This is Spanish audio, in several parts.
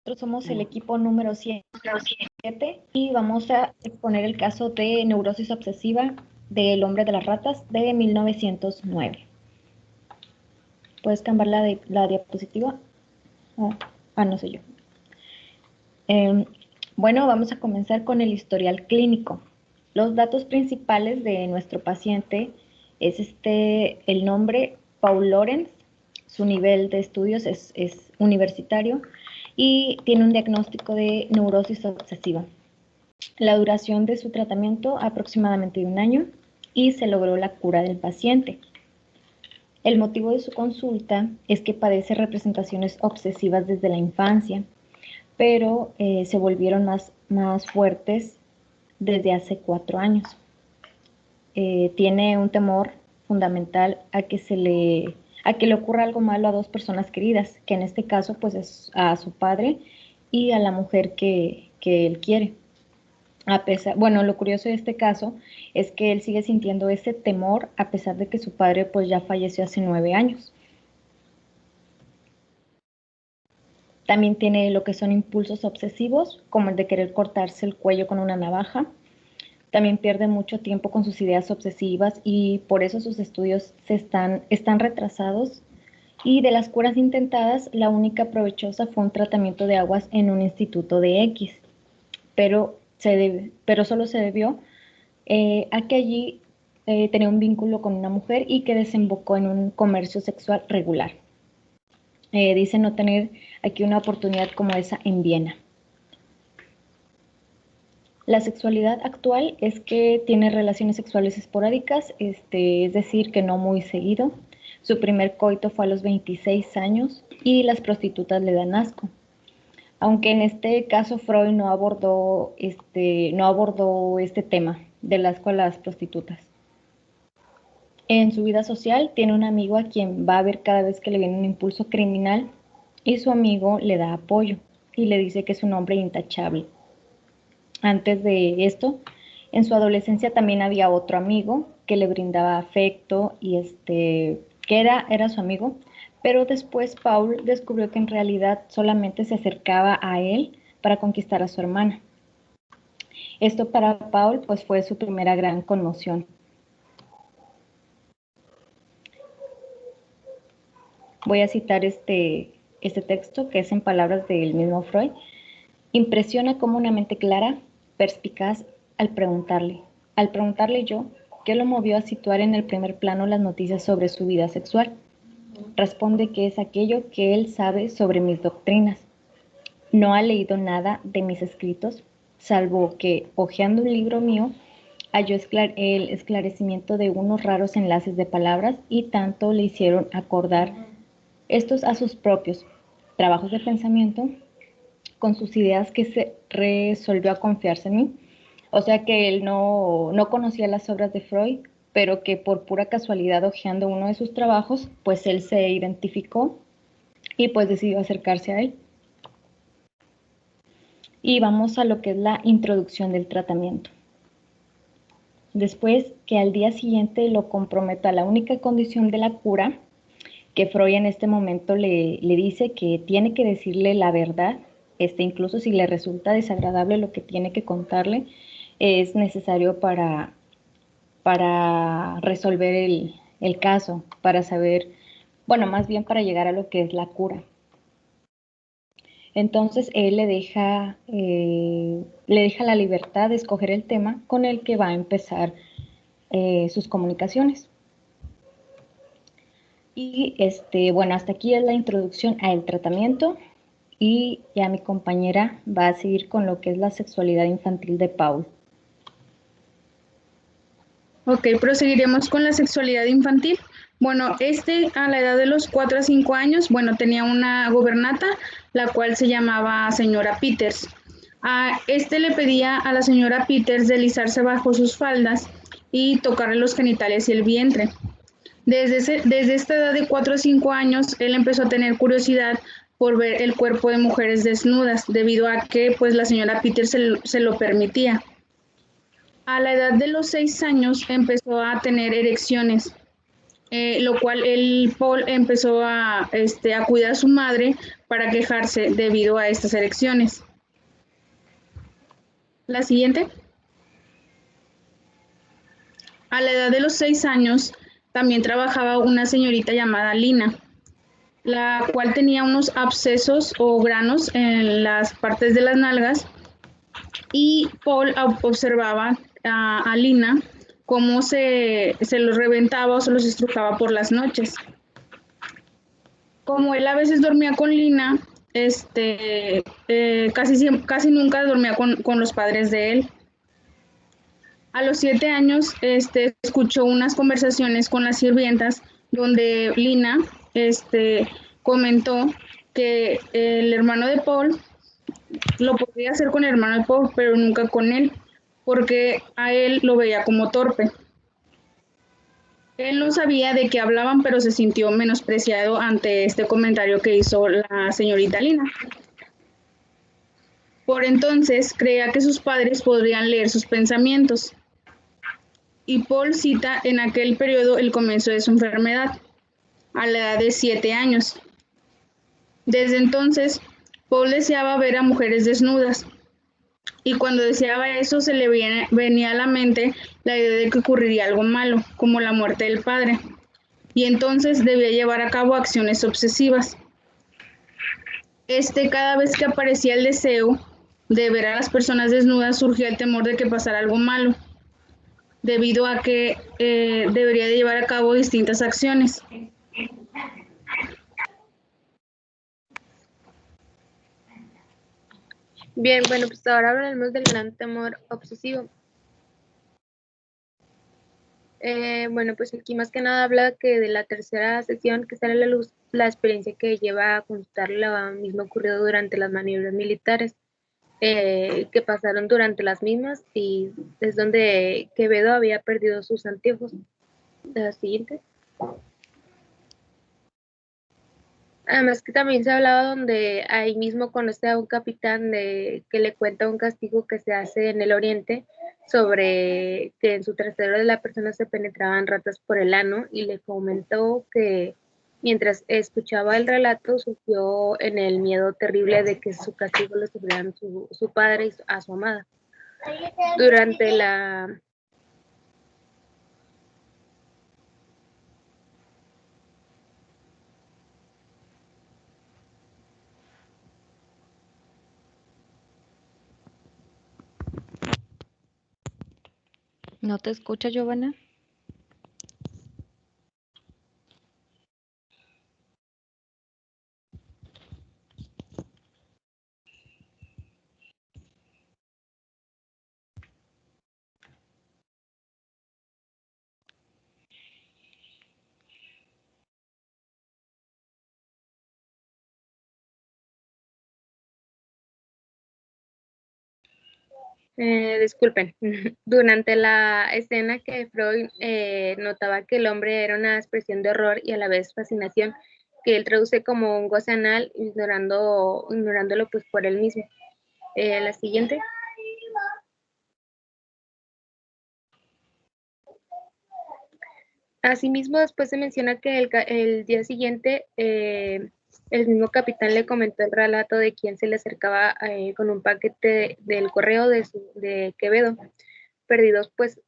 Nosotros somos el equipo número 7 y vamos a exponer el caso de neurosis obsesiva del hombre de las ratas de 1909. ¿Puedes cambiar la diapositiva? No sé yo. Bueno, vamos a comenzar con el historial clínico. Los datos principales de nuestro paciente es el nombre Paul Lorenz, su nivel de estudios es universitario y tiene un diagnóstico de neurosis obsesiva. La duración de su tratamiento aproximadamente de 1 año y se logró la cura del paciente. El motivo de su consulta es que padece representaciones obsesivas desde la infancia, pero se volvieron más fuertes desde hace 4 años. Tiene un temor fundamental a que le ocurra algo malo a 2 personas queridas, que en este caso pues es a su padre y a la mujer que él quiere. Lo curioso de este caso es que él sigue sintiendo ese temor a pesar de que su padre pues ya falleció hace 9 años. También tiene lo que son impulsos obsesivos, como el de querer cortarse el cuello con una navaja. También pierde mucho tiempo con sus ideas obsesivas y por eso sus estudios están retrasados. Y de las curas intentadas, la única provechosa fue un tratamiento de aguas en un instituto de X, pero solo se debió a que allí tenía un vínculo con una mujer y que desembocó en un comercio sexual regular. Dice no tener aquí una oportunidad como esa en Viena. La sexualidad actual es que tiene relaciones sexuales esporádicas, es decir, que no muy seguido. Su primer coito fue a los 26 años y las prostitutas le dan asco. Aunque en este caso Freud no abordó este tema del asco a las prostitutas. En su vida social tiene un amigo a quien va a ver cada vez que le viene un impulso criminal y su amigo le da apoyo y le dice que es un hombre intachable. Antes de esto, en su adolescencia también había otro amigo que le brindaba afecto y que era su amigo, pero después Paul descubrió que en realidad solamente se acercaba a él para conquistar a su hermana. Esto para Paul pues fue su primera gran conmoción. Voy a citar este texto que es en palabras del mismo Freud. Impresiona como una mente clara, perspicaz, al preguntarle yo qué lo movió a situar en el primer plano las noticias sobre su vida sexual. Responde que es aquello que él sabe sobre mis doctrinas. No ha leído nada de mis escritos, salvo que, hojeando un libro mío, halló el esclarecimiento de unos raros enlaces de palabras y tanto le hicieron acordar estos a sus propios trabajos de pensamiento con sus ideas que se resolvió a confiarse en mí. O sea que él no conocía las obras de Freud, pero que por pura casualidad hojeando uno de sus trabajos, pues él se identificó y pues decidió acercarse a él. Y vamos a lo que es la introducción del tratamiento. Después que al día siguiente lo comprometa la única condición de la cura, que Freud en este momento le dice que tiene que decirle la verdad, incluso si le resulta desagradable lo que tiene que contarle, es necesario para resolver el caso, para saber, más bien para llegar a lo que es la cura. Entonces él le deja la libertad de escoger el tema con el que va a empezar sus comunicaciones. Y hasta aquí es la introducción al tratamiento y ya mi compañera va a seguir con lo que es la sexualidad infantil de Paul. Ok, proseguiremos con la sexualidad infantil. Bueno, a la edad de los 4 a 5 años, tenía una gobernanta, la cual se llamaba señora Peters. Le pedía a la señora Peters deslizarse bajo sus faldas y tocarle los genitales y el vientre. Desde esta edad de 4 a 5 años, él empezó a tener curiosidad por ver el cuerpo de mujeres desnudas, debido a que pues la señora Peters se lo permitía. A la edad de los 6 años empezó a tener erecciones lo cual Paul empezó a cuidar a su madre para quejarse debido a estas elecciones. La siguiente. A la edad de los 6 años, también trabajaba una señorita llamada Lina, la cual tenía unos abscesos o granos en las partes de las nalgas, y Paul observaba a Lina cómo se los reventaba o se los estrujaba por las noches. Como él a veces dormía con Lina, casi nunca dormía con los padres de él. A los 7 años, escuchó unas conversaciones con las sirvientas donde Lina, comentó que el hermano de Paul lo podía hacer con el hermano de Paul, pero nunca con él, porque a él lo veía como torpe. Él no sabía de qué hablaban, pero se sintió menospreciado ante este comentario que hizo la señorita Lina. Por entonces, creía que sus padres podrían leer sus pensamientos. Y Paul cita en aquel periodo el comienzo de su enfermedad, a la edad de 7 años. Desde entonces, Paul deseaba ver a mujeres desnudas, y cuando deseaba eso se le venía a la mente la idea de que ocurriría algo malo, como la muerte del padre, y entonces debía llevar a cabo acciones obsesivas. Cada vez que aparecía el deseo de ver a las personas desnudas, surgía el temor de que pasara algo malo, debido a que debería de llevar a cabo distintas acciones. Bien, bueno, pues ahora hablaremos del gran temor obsesivo. Bueno, pues aquí más que nada habla que de la tercera sesión que sale a la luz la experiencia que lleva a constatar lo mismo ocurrido durante las maniobras militares que pasaron durante las mismas, y es donde Quevedo había perdido sus anteojos. La siguiente. Además que también se hablaba donde ahí mismo conoce a un capitán que le cuenta un castigo que se hace en el oriente sobre que en su trasero de la persona se penetraban ratas por el ano, y le comentó que mientras escuchaba el relato sufrió en el miedo terrible de que su castigo lo sufrieran su padre y a su amada. Durante la ¿No te escucha, Giovanna? Disculpen, durante la escena que Freud notaba que el hombre era una expresión de horror y a la vez fascinación, que él traduce como un goce anal, ignorándolo pues por él mismo. La siguiente. Asimismo, después se menciona que el día siguiente el mismo capitán le comentó el relato de quien se le acercaba con un paquete del correo de Quevedo. Perdidos, pues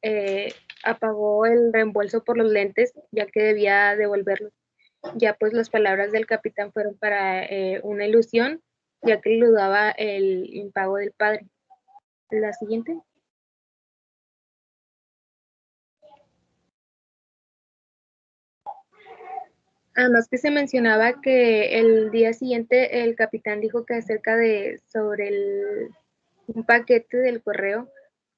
apagó el reembolso por los lentes, ya que debía devolverlos. Ya pues las palabras del capitán fueron para una ilusión, ya que dudaba el impago del padre. La siguiente. Además que se mencionaba que el día siguiente el capitán dijo que acerca de un paquete del correo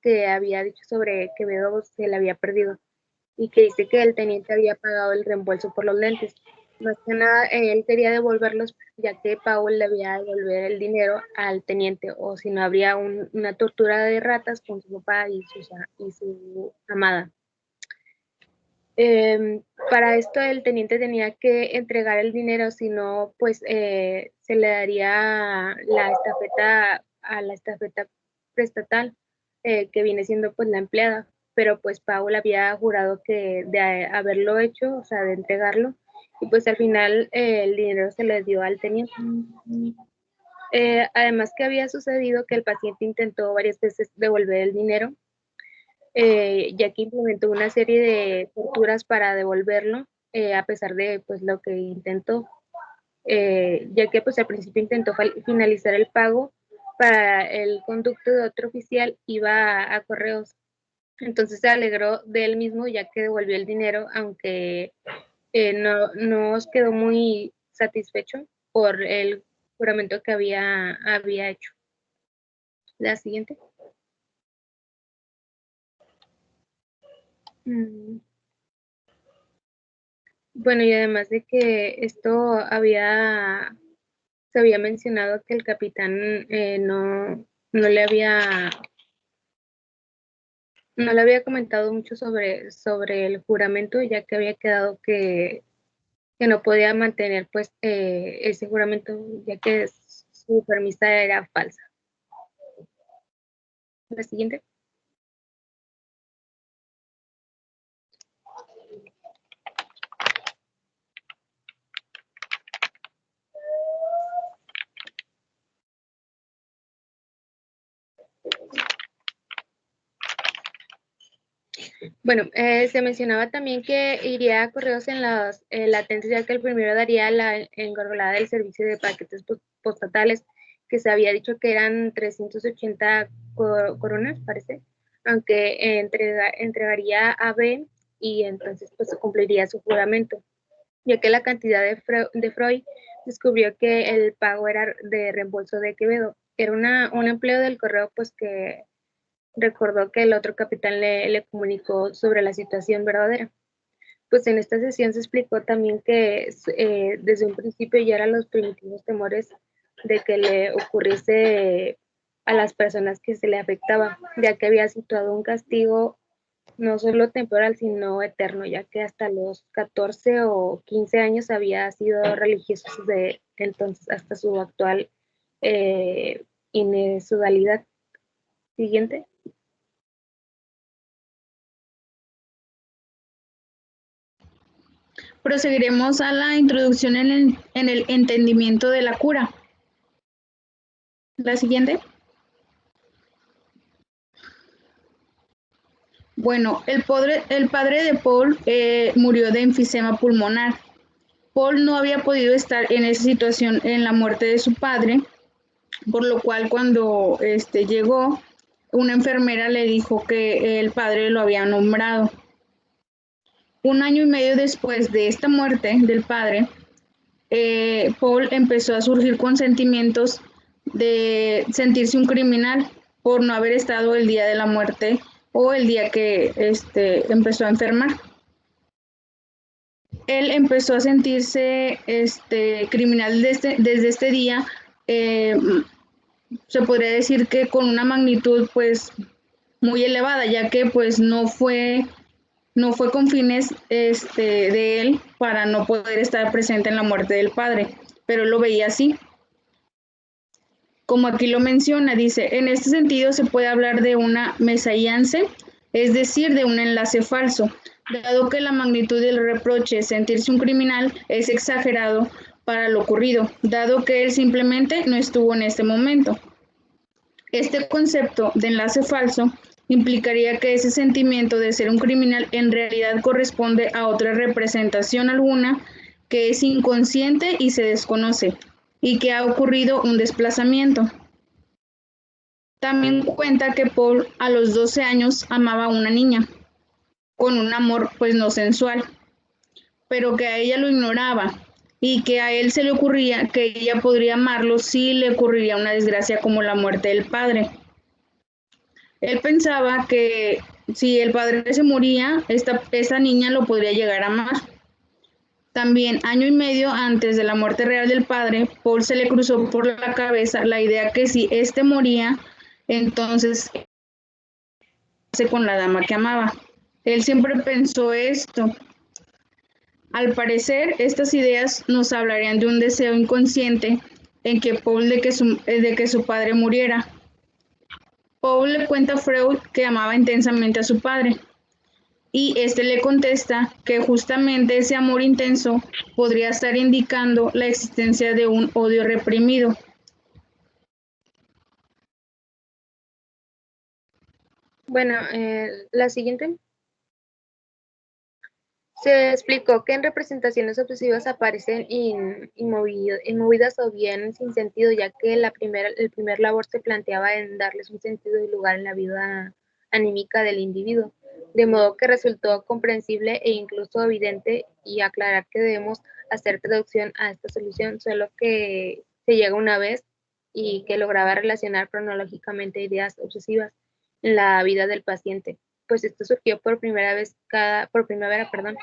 que había dicho sobre que Quevedo se le había perdido, y que dice que el teniente había pagado el reembolso por los lentes. Más que nada, él quería devolverlos, ya que Paul le había de devolver el dinero al teniente, o si no habría una tortura de ratas con su papá y su amada. Para esto el teniente tenía que entregar el dinero, si no, pues se le daría la estafeta a la estafeta prestatal, que viene siendo pues la empleada. pero pues Paul había jurado que de haberlo hecho, o sea, de entregarlo, y pues al final el dinero se le dio al teniente. Además que había sucedido que el paciente intentó varias veces devolver el dinero, ya que implementó una serie de torturas para devolverlo, a pesar de pues lo que intentó, ya que pues al principio intentó finalizar el pago para el conducto de otro oficial, iba a correos. Entonces se alegró de él mismo ya que devolvió el dinero, aunque no os quedó muy satisfecho por el juramento que había hecho. La siguiente. Bueno, y además de que esto se había mencionado que el capitán no le había comentado mucho sobre el juramento, ya que había quedado que no podía mantener pues ese juramento, ya que su premisa era falsa. La siguiente. Bueno, se mencionaba también que iría a correos en las latentes, ya que el primero daría la engargolada del servicio de paquetes postatales, que se había dicho que eran 380 coronas, parece, aunque entregaría a B y entonces pues cumpliría su juramento, ya que la cantidad de Freud descubrió que el pago era de reembolso de Quevedo. Era un empleo del correo pues que recordó que el otro capitán le comunicó sobre la situación verdadera. Pues en esta sesión se explicó también que desde un principio ya eran los primitivos temores de que le ocurriese a las personas que se le afectaba, ya que había situado un castigo no solo temporal, sino eterno, ya que hasta los 14 o 15 años había sido religioso desde entonces hasta su actual inesudalidad. Siguiente. Proseguiremos a la introducción en el entendimiento de la cura. La siguiente. Bueno, el padre de Paul murió de enfisema pulmonar. Paul no había podido estar en esa situación en la muerte de su padre, por lo cual cuando llegó, una enfermera le dijo que el padre lo había nombrado. Un año y medio después de esta muerte del padre, Paul empezó a surgir con sentimientos de sentirse un criminal por no haber estado el día de la muerte o el día que empezó a enfermar. Él empezó a sentirse criminal desde este día, se podría decir que con una magnitud pues muy elevada, ya que pues no fue con fines de él para no poder estar presente en la muerte del padre, pero lo veía así. Como aquí lo menciona, dice, en este sentido se puede hablar de una mesalliance, es decir, de un enlace falso, dado que la magnitud del reproche sentirse un criminal es exagerado para lo ocurrido, dado que él simplemente no estuvo en este momento. Este concepto de enlace falso implicaría que ese sentimiento de ser un criminal en realidad corresponde a otra representación alguna que es inconsciente y se desconoce, y que ha ocurrido un desplazamiento. También cuenta que Paul a los 12 años amaba a una niña, con un amor pues no sensual, pero que a ella lo ignoraba y que a él se le ocurría que ella podría amarlo si le ocurriría una desgracia como la muerte del padre. Él pensaba que si el padre se moría, esa niña lo podría llegar a amar. También, año y medio antes de la muerte real del padre, Paul se le cruzó por la cabeza la idea que si éste moría, entonces con la dama que amaba. Él siempre pensó esto. Al parecer, estas ideas nos hablarían de un deseo inconsciente en que Paul de que su padre muriera. Paul le cuenta a Freud que amaba intensamente a su padre y este le contesta que justamente ese amor intenso podría estar indicando la existencia de un odio reprimido. Bueno, la siguiente. Se explicó que en representaciones obsesivas aparecen inmovidas o bien sin sentido, ya que el primer labor se planteaba en darles un sentido y lugar en la vida anímica del individuo, de modo que resultó comprensible e incluso evidente y aclarar que debemos hacer traducción a esta solución, solo que se llega una vez y que lograba relacionar cronológicamente ideas obsesivas en la vida del paciente, pues esto surgió por primavera, perdón,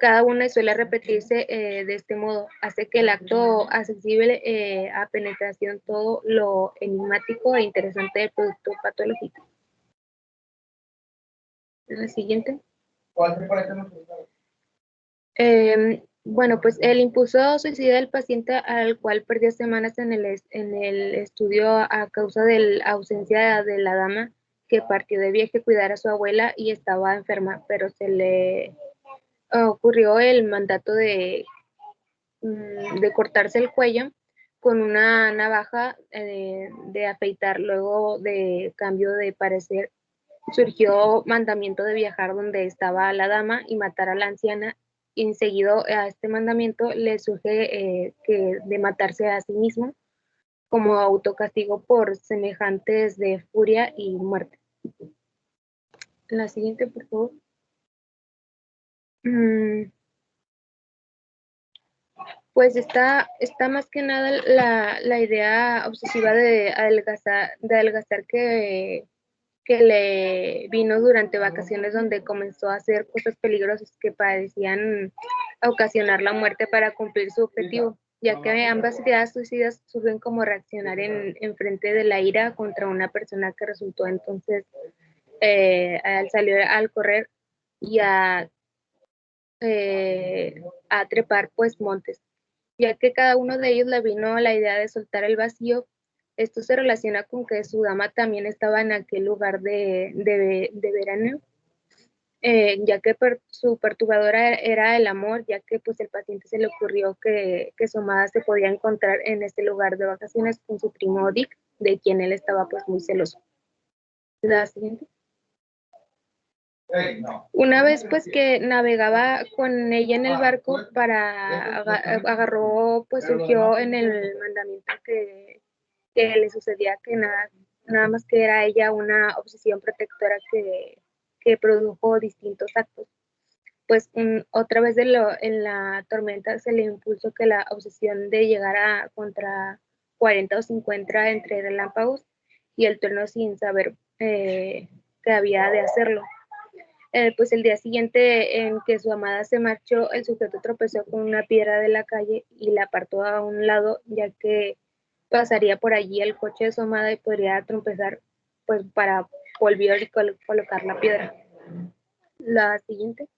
cada una y suele repetirse de este modo, hace que el acto accesible a penetración todo lo enigmático e interesante del producto patológico. La siguiente. Bueno, pues el impulso suicida del paciente al cual perdió semanas en el estudio a causa de la ausencia de la dama que partió de viaje a cuidar a su abuela y estaba enferma, pero se le ocurrió el mandato de cortarse el cuello con una navaja de afeitar. Luego de cambio de parecer, surgió mandamiento de viajar donde estaba la dama y matar a la anciana. Y enseguida a este mandamiento le surge que de matarse a sí mismo como autocastigo por semejantes de furia y muerte. La siguiente, por favor. Pues está más que nada la idea obsesiva de adelgazar que le vino durante vacaciones, donde comenzó a hacer cosas peligrosas que parecían ocasionar la muerte para cumplir su objetivo, ya que ambas ideas suicidas surgen como reaccionar en frente de la ira contra una persona que resultó entonces al salir al correr y a trepar pues montes, ya que cada uno de ellos le vino la idea de soltar el vacío. Esto se relaciona con que su dama también estaba en aquel lugar de verano, ya que su perturbadora era el amor, ya que pues el paciente se le ocurrió que su amada se podía encontrar en este lugar de vacaciones con su primo Dick, de quien él estaba pues muy celoso. La siguiente. Una vez pues que navegaba con ella en el barco agarró, pues surgió en el mandamiento que le sucedía que nada más que era ella una obsesión protectora que produjo distintos actos. Pues otra vez en la tormenta se le impulsó que la obsesión de llegar a contra 40 o 50 entre relámpagos y el trueno sin saber que había de hacerlo. Pues el día siguiente en que su amada se marchó, el sujeto tropezó con una piedra de la calle y la apartó a un lado, ya que pasaría por allí el coche de su amada y podría tropezar pues para volver y colocar la piedra. La siguiente.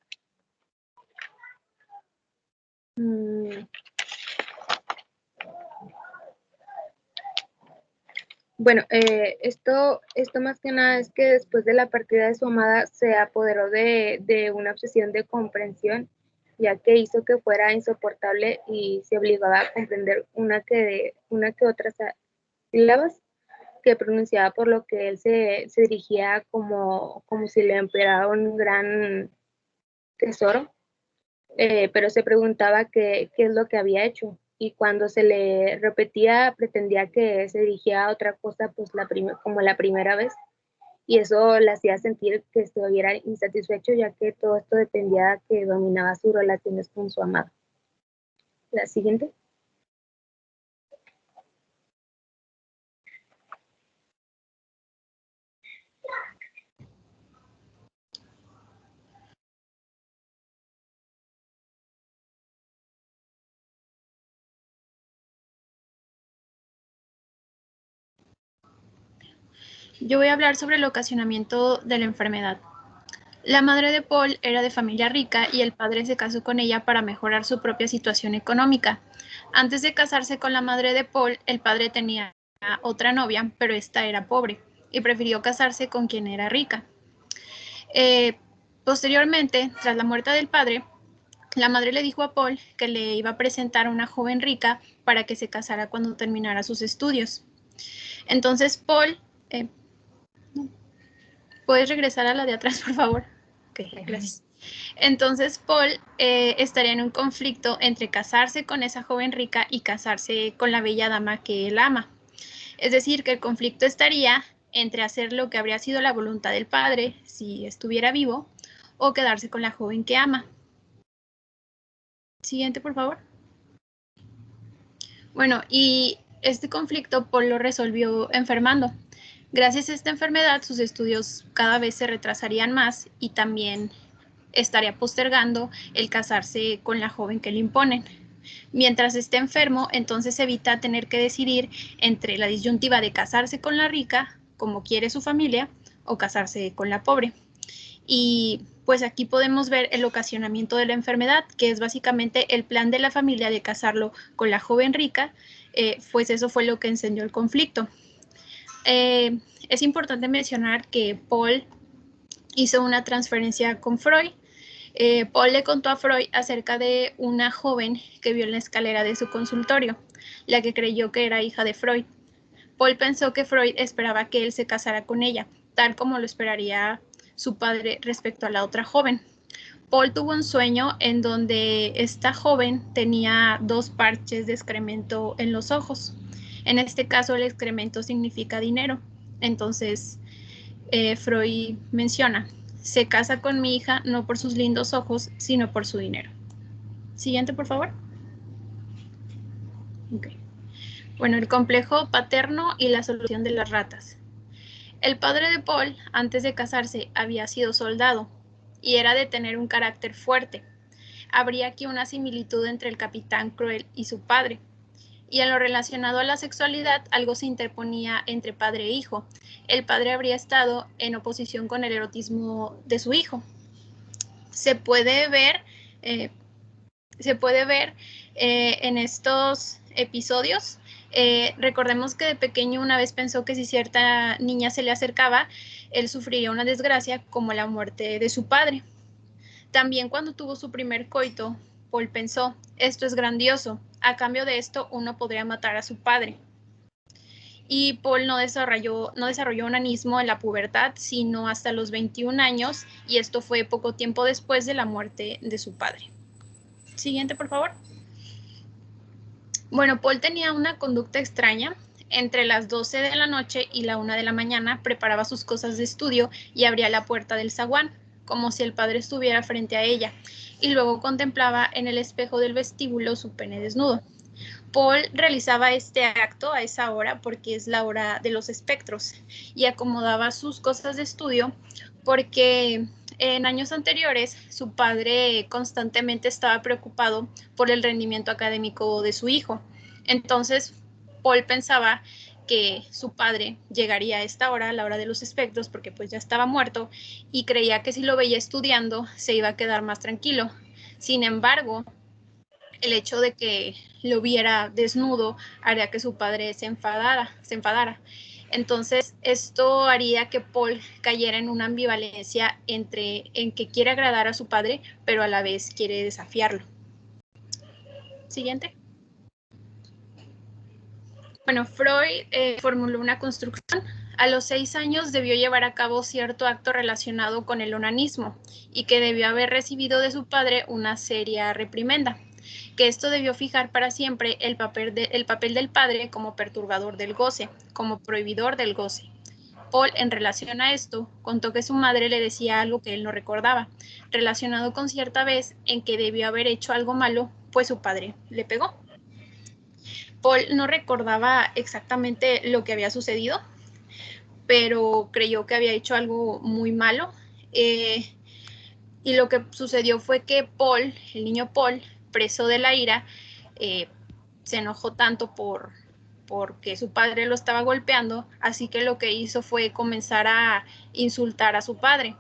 Bueno, esto más que nada es que después de la partida de su amada se apoderó de una obsesión de comprensión, ya que hizo que fuera insoportable y se obligaba a comprender una que otras sílabas que pronunciaba, por lo que él se dirigía como si le empleara un gran tesoro, pero se preguntaba qué es lo que había hecho. Y cuando se le repetía, pretendía que se dirigía a otra cosa, pues como la primera vez. Y eso le hacía sentir que estuviera insatisfecho, ya que todo esto dependía de que dominaba sus relaciones con su amado. La siguiente. Yo voy a hablar sobre el ocasionamiento de la enfermedad. La madre de Paul era de familia rica y el padre se casó con ella para mejorar su propia situación económica. Antes de casarse con la madre de Paul, el padre tenía otra novia, pero esta era pobre. y prefirió casarse con quien era rica. Posteriormente, tras la muerte del padre, la madre le dijo a Paul que le iba a presentar a una joven rica para que se casara cuando terminara sus estudios. Entonces Paul, ¿puedes regresar a la de atrás, por favor? Ok, gracias. Entonces Paul estaría en un conflicto entre casarse con esa joven rica y casarse con la bella dama que él ama. Es decir, que el conflicto estaría entre hacer lo que habría sido la voluntad del padre si estuviera vivo o quedarse con la joven que ama. Siguiente, por favor. Bueno, y este conflicto Paul lo resolvió enfermando. Gracias a esta enfermedad, sus estudios cada vez se retrasarían más y también estaría postergando el casarse con la joven que le imponen. Mientras esté enfermo, entonces evita tener que decidir entre la disyuntiva de casarse con la rica, como quiere su familia, o casarse con la pobre. Y pues aquí podemos ver el ocasionamiento de la enfermedad, que es básicamente el plan de la familia de casarlo con la joven rica, pues eso fue lo que encendió el conflicto. Es importante mencionar que Paul hizo una transferencia con Freud. Paul le contó a Freud acerca de una joven que vio en la escalera de su consultorio, la que creyó que era hija de Freud. Paul pensó que Freud esperaba que él se casara con ella, tal como lo esperaría su padre respecto a la otra joven. Paul tuvo un sueño en donde esta joven tenía 2 parches de excremento en los ojos. En este caso, el excremento significa dinero. Entonces, Freud menciona, se casa con mi hija no por sus lindos ojos, sino por su dinero. Siguiente, por favor. Okay. Bueno, el complejo paterno y la solución de las ratas. El padre de Paul, antes de casarse, había sido soldado y era de tener un carácter fuerte. Habría aquí una similitud entre el capitán cruel y su padre. Y en lo relacionado a la sexualidad, algo se interponía entre padre e hijo. El padre habría estado en oposición con el erotismo de su hijo. Se puede ver en estos episodios. Recordemos que de pequeño una vez pensó que si cierta niña se le acercaba, él sufriría una desgracia como la muerte de su padre. También cuando tuvo su primer coito, Paul pensó, esto es grandioso, a cambio de esto uno podría matar a su padre. Y Paul no desarrolló onanismo en la pubertad, sino hasta los 21 años, y esto fue poco tiempo después de la muerte de su padre. Siguiente, por favor. Bueno, Paul tenía una conducta extraña. Entre las 12 de la noche y la 1 de la mañana preparaba sus cosas de estudio y abría la puerta del zaguán, como si el padre estuviera frente a ella, y luego contemplaba en el espejo del vestíbulo su pene desnudo. Paul realizaba este acto a esa hora porque es la hora de los espectros y acomodaba sus cosas de estudio porque en años anteriores su padre constantemente estaba preocupado por el rendimiento académico de su hijo. Entonces Paul pensaba que su padre llegaría a esta hora, a la hora de los espectros, porque pues ya estaba muerto, y creía que si lo veía estudiando se iba a quedar más tranquilo. Sin embargo, el hecho de que lo viera desnudo haría que su padre se enfadara. Entonces, esto haría que Paul cayera en una ambivalencia en que quiere agradar a su padre, pero a la vez quiere desafiarlo. Siguiente. Bueno, Freud formuló una construcción. A los 6 años debió llevar a cabo cierto acto relacionado con el onanismo y que debió haber recibido de su padre una seria reprimenda, que esto debió fijar para siempre el papel del padre como perturbador del goce, como prohibidor del goce. Paul, en relación a esto, contó que su madre le decía algo que él no recordaba, relacionado con cierta vez en que debió haber hecho algo malo, pues su padre le pegó. Paul no recordaba exactamente lo que había sucedido, pero creyó que había hecho algo muy malo. Y lo que sucedió fue que Paul, el niño Paul, preso de la ira, se enojó tanto porque su padre lo estaba golpeando, así que lo que hizo fue comenzar a insultar a su padre.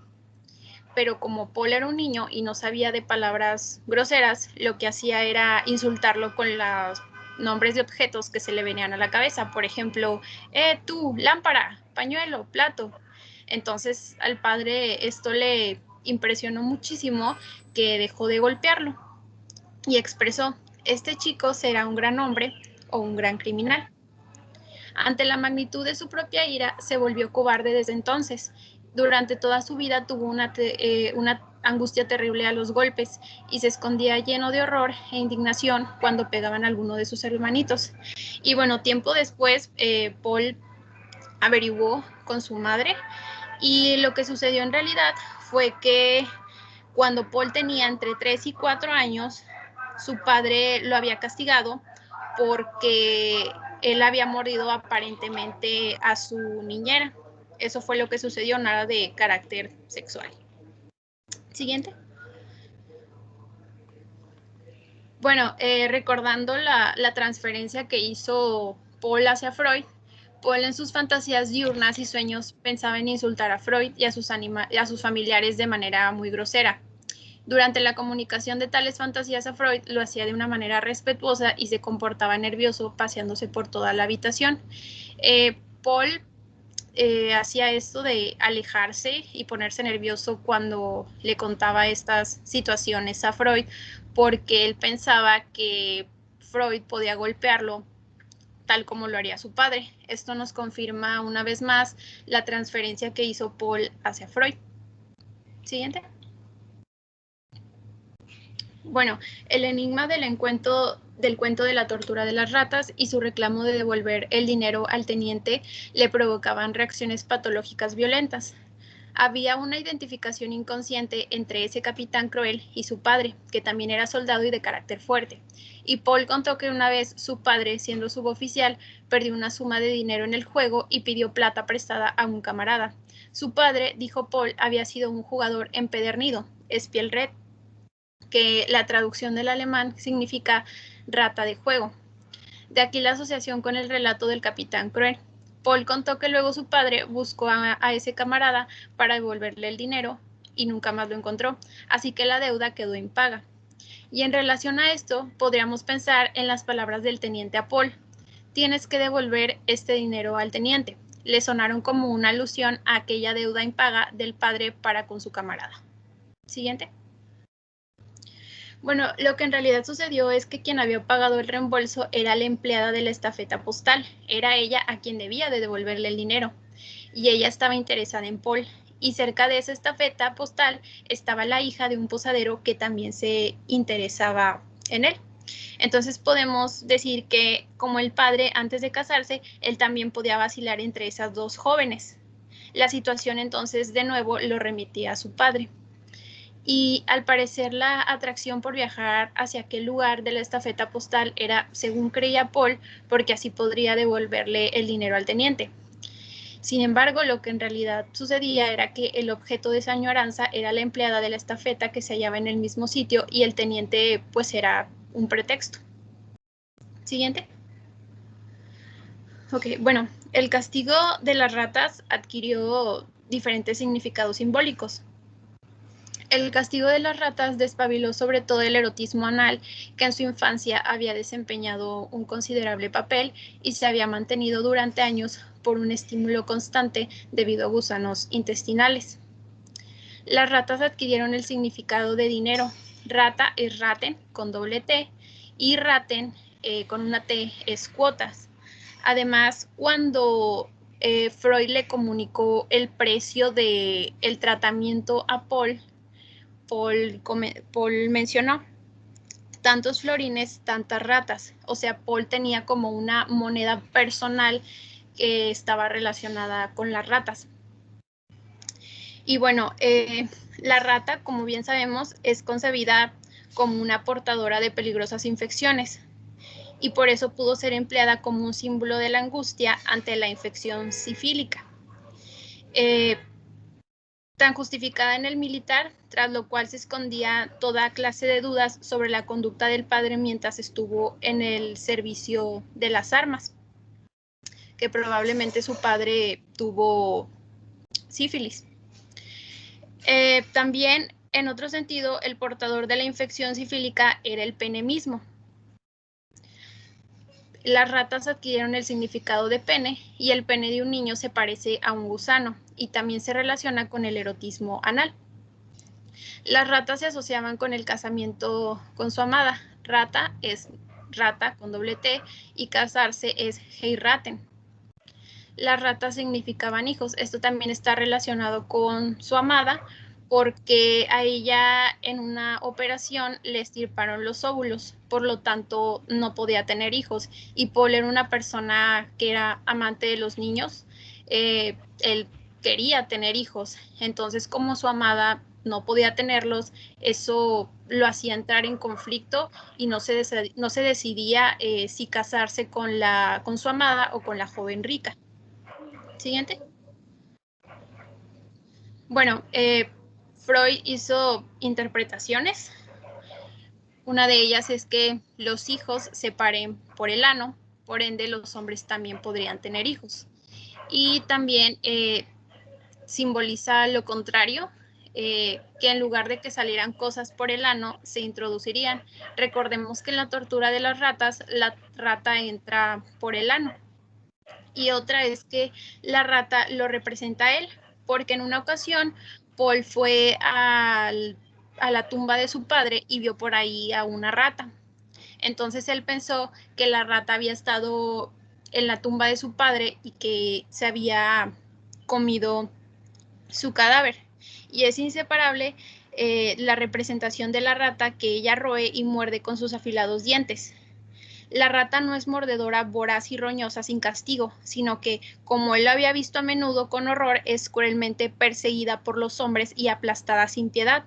Pero como Paul era un niño y no sabía de palabras groseras, lo que hacía era insultarlo con las nombres de objetos que se le venían a la cabeza. Por ejemplo, tú, lámpara, pañuelo, plato. Entonces al padre esto le impresionó muchísimo, que dejó de golpearlo y expresó: este chico será un gran hombre o un gran criminal. Ante la magnitud de su propia ira, se volvió cobarde desde entonces. Durante toda su vida tuvo una angustia terrible a los golpes y se escondía lleno de horror e indignación cuando pegaban a alguno de sus hermanitos. Y bueno, tiempo después, Paul averiguó con su madre, y lo que sucedió en realidad fue que cuando Paul tenía entre 3 y 4 años, su padre lo había castigado porque él había mordido aparentemente a su niñera. Eso fue lo que sucedió, nada de carácter sexual. Siguiente. Bueno, recordando la transferencia que hizo Paul hacia Freud, Paul en sus fantasías diurnas y sueños pensaba en insultar a Freud y a sus familiares de manera muy grosera. Durante la comunicación de tales fantasías a Freud lo hacía de una manera respetuosa y se comportaba nervioso paseándose por toda la habitación. Paul hacía esto de alejarse y ponerse nervioso cuando le contaba estas situaciones a Freud, porque él pensaba que Freud podía golpearlo tal como lo haría su padre. Esto nos confirma una vez más la transferencia que hizo Paul hacia Freud. Siguiente. Bueno, el enigma del cuento de la tortura de las ratas y su reclamo de devolver el dinero al teniente le provocaban reacciones patológicas violentas. Había una identificación inconsciente entre ese capitán cruel y su padre, que también era soldado y de carácter fuerte. Y Paul contó que una vez su padre, siendo suboficial, perdió una suma de dinero en el juego y pidió plata prestada a un camarada. Su padre, dijo Paul, había sido un jugador empedernido, Spielred, que la traducción del alemán significa rata de juego. De aquí la asociación con el relato del capitán cruel. Paul contó que luego su padre buscó a ese camarada para devolverle el dinero y nunca más lo encontró, así que la deuda quedó impaga. Y en relación a esto, podríamos pensar en las palabras del teniente a Paul: tienes que devolver este dinero al teniente. Le sonaron como una alusión a aquella deuda impaga del padre para con su camarada. Siguiente. Bueno, lo que en realidad sucedió es que quien había pagado el reembolso era la empleada de la estafeta postal. Era ella a quien debía de devolverle el dinero. Y ella estaba interesada en Paul. Y cerca de esa estafeta postal estaba la hija de un posadero que también se interesaba en él. Entonces podemos decir que, como el padre antes de casarse, él también podía vacilar entre esas dos jóvenes. La situación entonces de nuevo lo remitía a su padre. Y al parecer la atracción por viajar hacia aquel lugar de la estafeta postal era, según creía Paul, porque así podría devolverle el dinero al teniente. Sin embargo, lo que en realidad sucedía era que el objeto de esa añoranza era la empleada de la estafeta que se hallaba en el mismo sitio, y el teniente pues era un pretexto. Siguiente. Ok, bueno, el castigo de las ratas adquirió diferentes significados simbólicos. El castigo de las ratas despabiló sobre todo el erotismo anal, que en su infancia había desempeñado un considerable papel y se había mantenido durante años por un estímulo constante debido a gusanos intestinales. Las ratas adquirieron el significado de dinero. Rata es raten con doble T y raten con una T es cuotas. Además, cuando Freud le comunicó el precio del tratamiento a Paul mencionó: tantos florines, tantas ratas. O sea, Paul tenía como una moneda personal que estaba relacionada con las ratas. Y bueno, la rata, como bien sabemos, es concebida como una portadora de peligrosas infecciones, y por eso pudo ser empleada como un símbolo de la angustia ante la infección sifílica. Tan justificada en el militar, tras lo cual se escondía toda clase de dudas sobre la conducta del padre mientras estuvo en el servicio de las armas, que probablemente su padre tuvo sífilis. También, en otro sentido, el portador de la infección sifílica era el pene mismo. Las ratas adquirieron el significado de pene y el pene de un niño se parece a un gusano y también se relaciona con el erotismo anal. Las ratas se asociaban con el casamiento con su amada. Rata es rata con doble T y casarse es heiraten. Las ratas significaban hijos. Esto también está relacionado con su amada porque a ella en una operación le extirparon los óvulos, por lo tanto no podía tener hijos. Y Paul era una persona que era amante de los niños, él quería tener hijos, entonces como su amada no podía tenerlos, eso lo hacía entrar en conflicto y no se decidía si casarse con su amada o con la joven rica. Siguiente. Bueno, Freud hizo interpretaciones. Una de ellas es que los hijos se paren por el ano, por ende los hombres también podrían tener hijos. Y también simboliza lo contrario, que en lugar de que salieran cosas por el ano, se introducirían. Recordemos que en la tortura de las ratas, la rata entra por el ano. Y otra es que la rata lo representa a él, porque en una ocasión Paul fue a la tumba de su padre y vio por ahí a una rata. Entonces él pensó que la rata había estado en la tumba de su padre y que se había comido su cadáver. Y es inseparable la representación de la rata que ella roe y muerde con sus afilados dientes. La rata no es mordedora, voraz y roñosa sin castigo, sino que, como él lo había visto a menudo con horror, es cruelmente perseguida por los hombres y aplastada sin piedad.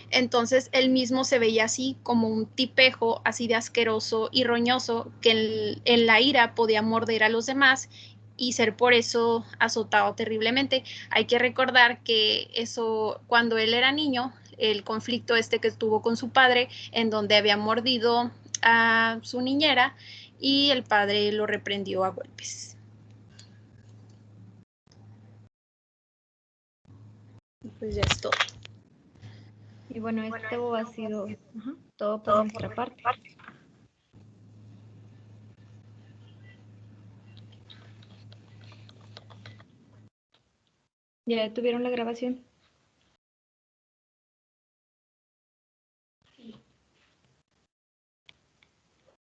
Entonces él mismo se veía así como un tipejo, así de asqueroso y roñoso, que en la ira podía morder a los demás y ser por eso azotado terriblemente. Hay que recordar que eso, cuando él era niño, el conflicto este que tuvo con su padre, en donde había mordido a su niñera y el padre lo reprendió a golpes. Pues ya es todo. Y bueno, esto ha sido todo por nuestra parte. ¿Ya detuvieron la grabación?